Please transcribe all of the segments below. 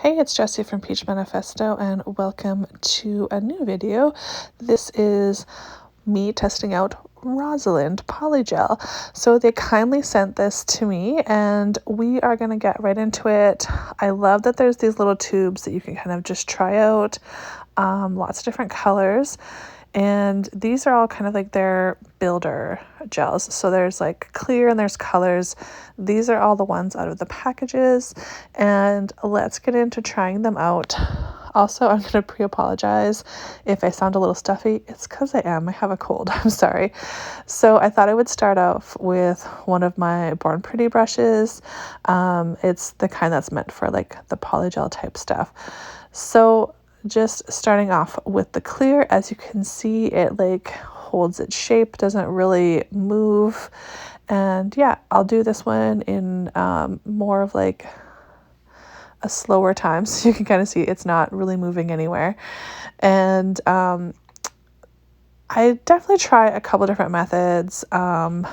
Hey, it's Jessie from Peachmanifesto and welcome to a new video. This is me testing out Rosalind PolyGel. So they kindly sent this to me and we are going to get right into it. I love that there's these little tubes that you can kind of just try out, lots of different colors. And these are all kind of like their builder gels. So there's like clear and there's colors. These are all the ones out of the packages. And let's get into trying them out. Also, I'm going to pre-apologize if I sound a little stuffy. It's because I am. I have a cold. I'm sorry. So I thought I would start off with one of my Born Pretty brushes. It's the kind that's meant for like the polygel type stuff. So just starting off with the clear, as you can see, it like holds its shape, doesn't really move. And yeah, I'll do this one in more of like a slower time, so you can kind of see it's not really moving anywhere. And I definitely try a couple different methods. I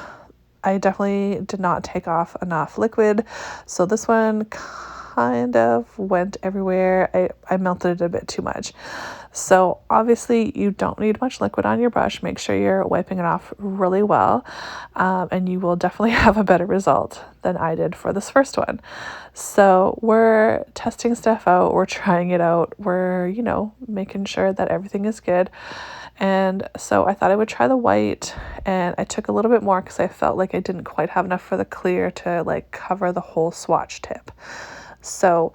definitely did not take off enough liquid, so this one kind of went everywhere. I melted it a bit too much. So obviously you don't need much liquid on your brush. Make sure you're wiping it off really well, and you will definitely have a better result than I did for this first one. So we're testing stuff out, we're trying it out, we're, making sure that everything is good. And so I thought I would try the white, and I took a little bit more because I felt like I didn't quite have enough for the clear to like cover the whole swatch tip. So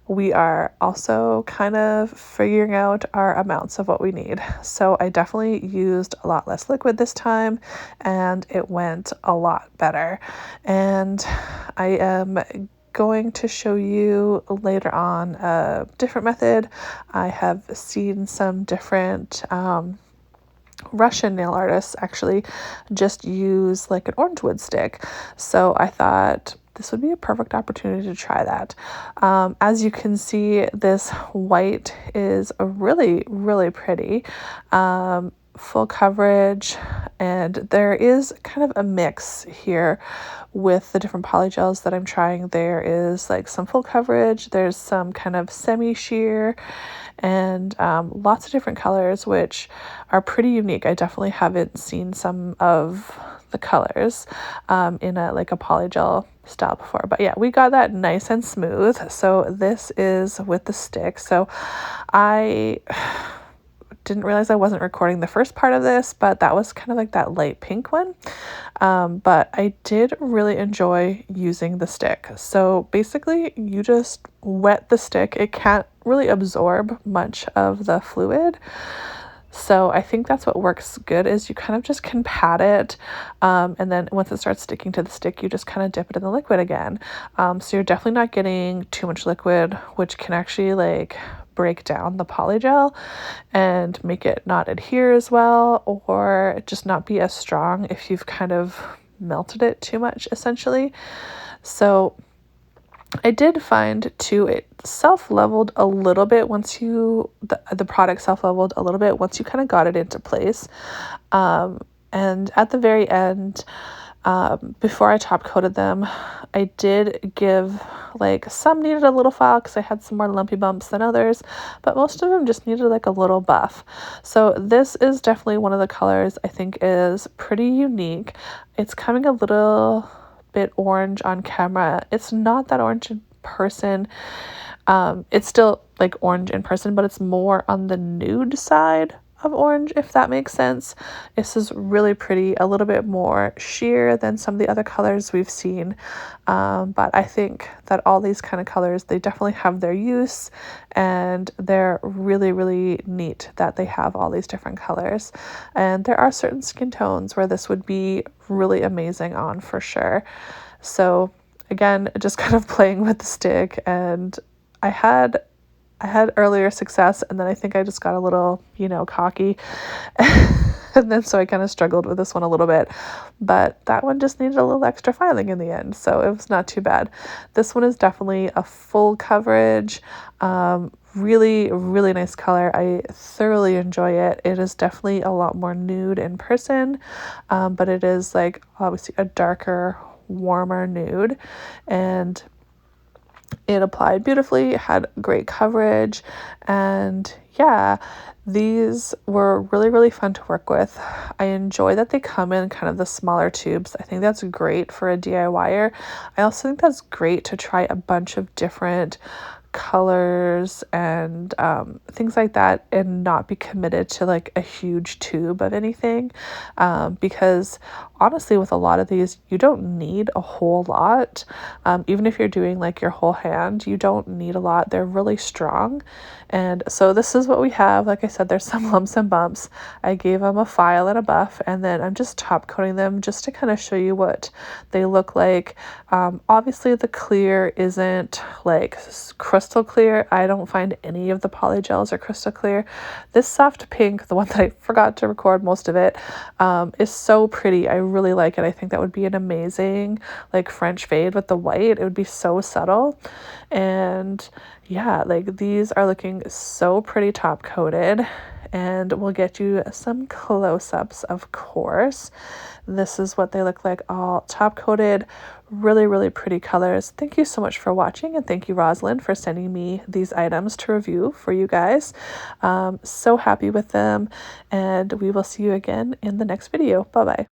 we are also kind of figuring out our amounts of what we need. So I definitely used a lot less liquid this time and it went a lot better. And I am going to show you later on a different method. I have seen some different Russian nail artists actually just use like an orange wood stick. So I thought this would be a perfect opportunity to try that. As you can see, this white is a really, really pretty. Full coverage, and there is kind of a mix here with the different polygels that I'm trying. There is like some full coverage, there's some kind of semi-sheer, and lots of different colors, which are pretty unique. I definitely haven't seen some of the colors in a polygel style before, but yeah, we got that nice and smooth. So this is with the stick. So I didn't realize I wasn't recording the first part of this, but that was kind of like that light pink one. But I did really enjoy using the stick. So basically you just wet the stick. It can't really absorb much of the fluid. So I think that's what works good, is you kind of just can pat it. And then once it starts sticking to the stick, you just kind of dip it in the liquid again. So you're definitely not getting too much liquid, which can actually like break down the polygel and make it not adhere as well, or just not be as strong if you've kind of melted it too much, essentially. So I did find too, it self-leveled a little bit once the product self-leveled a little bit once you kind of got it into place. And at the very end, before I top coated them, I did give like some needed a little file because I had some more lumpy bumps than others, but most of them just needed like a little buff. So this is definitely one of the colors I think is pretty unique. It's coming a little bit orange on camera. It's not that orange in person. It's still like orange in person, but it's more on the nude side of orange, if that makes sense. This is really pretty, a little bit more sheer than some of the other colors we've seen. But I think that all these kind of colors, they definitely have their use, and they're really, really neat that they have all these different colors. And there are certain skin tones where this would be really amazing on for sure. So again, just kind of playing with the stick, and I had earlier success, and then I think I just got a little, cocky. And then so I kind of struggled with this one a little bit, but that one just needed a little extra filing in the end, so it was not too bad. This one is definitely a full coverage, really, really nice color. I thoroughly enjoy it. It is definitely a lot more nude in person, but it is like obviously a darker, warmer nude, and It applied beautifully, it had great coverage, and yeah, these were really, really fun to work with. I enjoy that they come in kind of the smaller tubes. I think that's great for a DIYer. I also think that's great to try a bunch of different colors and things like that and not be committed to like a huge tube of anything, because honestly with a lot of these you don't need a whole lot. Even if you're doing like your whole hand, you don't need a lot. They're really strong. And so this is what we have. Like I said, there's some lumps and bumps. I gave them a file and a buff, and then I'm just top coating them just to kind of show you what they look like. Obviously the clear isn't like crystal clear. I don't find any of the polygels are crystal clear. This soft pink, the one that I forgot to record most of it, is so pretty. I really like it. I think that would be an amazing like French fade with the white. It would be so subtle. And yeah, like these are looking so pretty top coated, and we'll get you some close-ups, of course. This is what they look like all top coated. Really, really pretty colors. Thank you so much for watching, and thank you, Rosalind, for sending me these items to review for you guys. So happy with them, and we will see you again in the next video. Bye-bye.